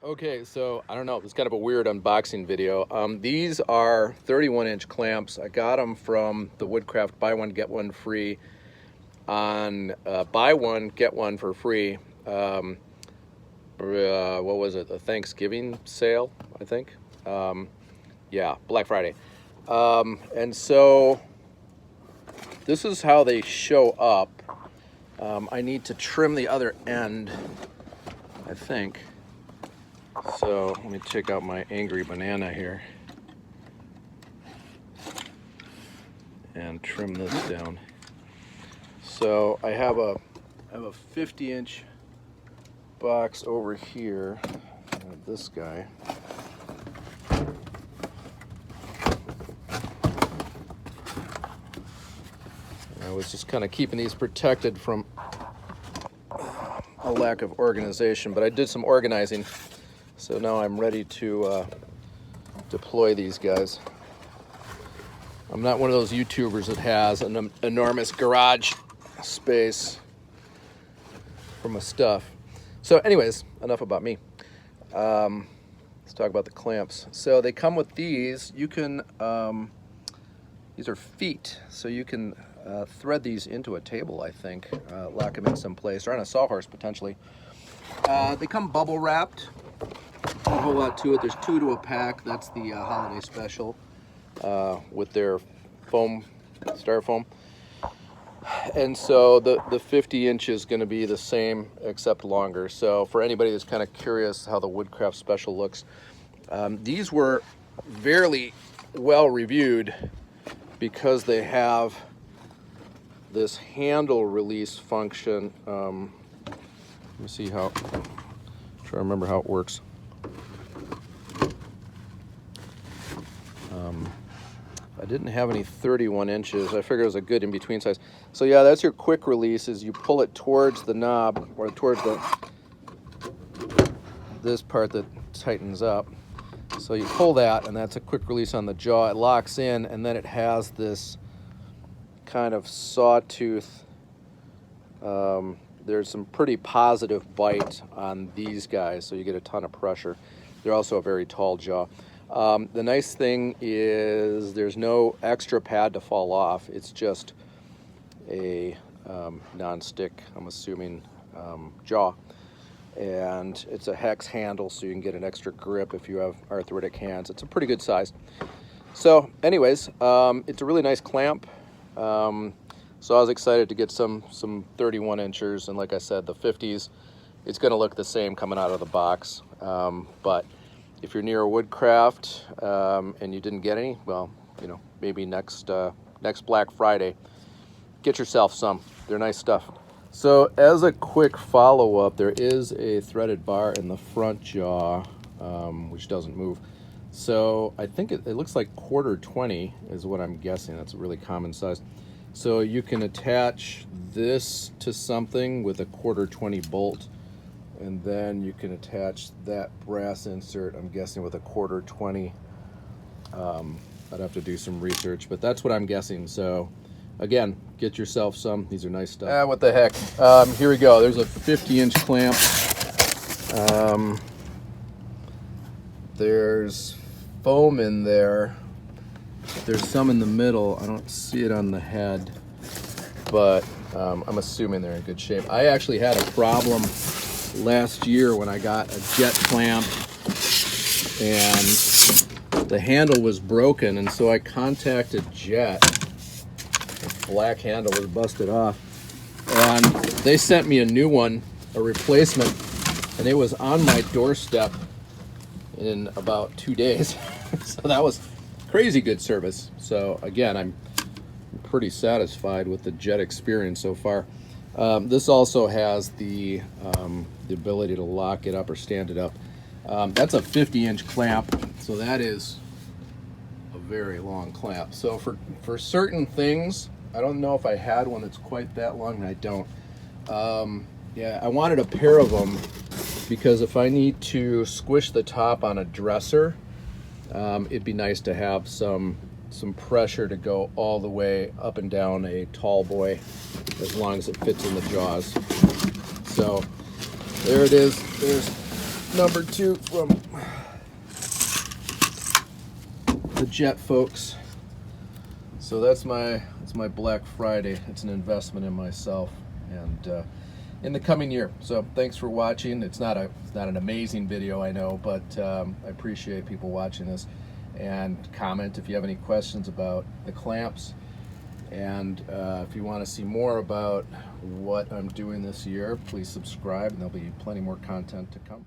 Okay, so I don't know, it's kind of a weird unboxing video. These are 31-inch clamps. I got them from the Woodcraft buy one get one free on buy one get one for free. What was it? A Thanksgiving sale, I think. Yeah, Black Friday. And so this is how they show up. I need to trim the other end, I think. So let me check out my angry banana here and trim this down. So I have a 50-inch box over here. I have this guy. I was just kind of keeping these protected from a lack of organization, but I did some organizing. So now I'm ready to deploy these guys. I'm not one of those YouTubers that has an enormous garage space for my stuff. So anyways, enough about me. Let's talk about the clamps. So they come with these. You can, these are feet, so you can thread these into a table, I think. Lock them in some place, or on a sawhorse potentially. They come bubble wrapped. Not a whole lot to it. There's 2 to a pack. That's the holiday special with their foam, styrofoam. And so the 50 inch is going to be the same except longer. So for anybody that's kind of curious how the Woodcraft special looks, these were very well reviewed because they have this handle release function. Let me see how, try to remember how it works. I didn't have any 31 inches. I figured it was a good in-between size. So yeah, that's your quick release, is you pull it towards the knob, or towards this part that tightens up. So you pull that, and that's a quick release on the jaw. It locks in, and then it has this kind of sawtooth. There's some pretty positive bite on these guys, so you get a ton of pressure. They're also a very tall jaw. The nice thing is there's no extra pad to fall off. It's just a non-stick, I'm assuming, jaw. And it's a hex handle, so you can get an extra grip if you have arthritic hands. It's a pretty good size. So anyways, it's a really nice clamp. So I was excited to get some 31 inchers, and like I said, the 50s, it's going to look the same coming out of the box. But if you're near a Woodcraft and you didn't get any, well, you know, maybe next Black Friday, get yourself some. They're nice stuff. So as a quick follow-up, there is a threaded bar in the front jaw, which doesn't move. So I think it looks like 1/4-20 is what I'm guessing. That's a really common size. So you can attach this to something with a 1/4-20 bolt, and then you can attach that brass insert, I'm guessing, with a 1/4-20. I'd have to do some research, but that's what I'm guessing. So again, get yourself some. These are nice stuff. What the heck. Here we go. There's a 50-inch clamp. There's foam in there. There's some in the middle. I don't see it on the head, but I'm assuming they're in good shape. I actually had a problem last year when I got a jet clamp and the handle was broken, and so I contacted Jet. The black handle was busted off, and they sent me a new one, a replacement, and it was on my doorstep in about 2 days. So that was crazy good service. So again, I'm pretty satisfied with the Jet experience so far. This also has the ability to lock it up or stand it up. That's a 50-inch clamp, so that is a very long clamp. So for certain things, I don't know if I had one that's quite that long, and I don't. Yeah, I wanted a pair of them because if I need to squish the top on a dresser, it'd be nice to have some pressure to go all the way up and down a tall boy, as long as it fits in the jaws. So there it is. There's number 2 from the Jet folks. So that's my Black Friday. It's an investment in myself and in the coming year. So thanks for watching. It's not an amazing video, I know, but I appreciate people watching this. And comment if you have any questions about the clamps. And if you want to see more about what I'm doing this year, please subscribe, and there'll be plenty more content to come.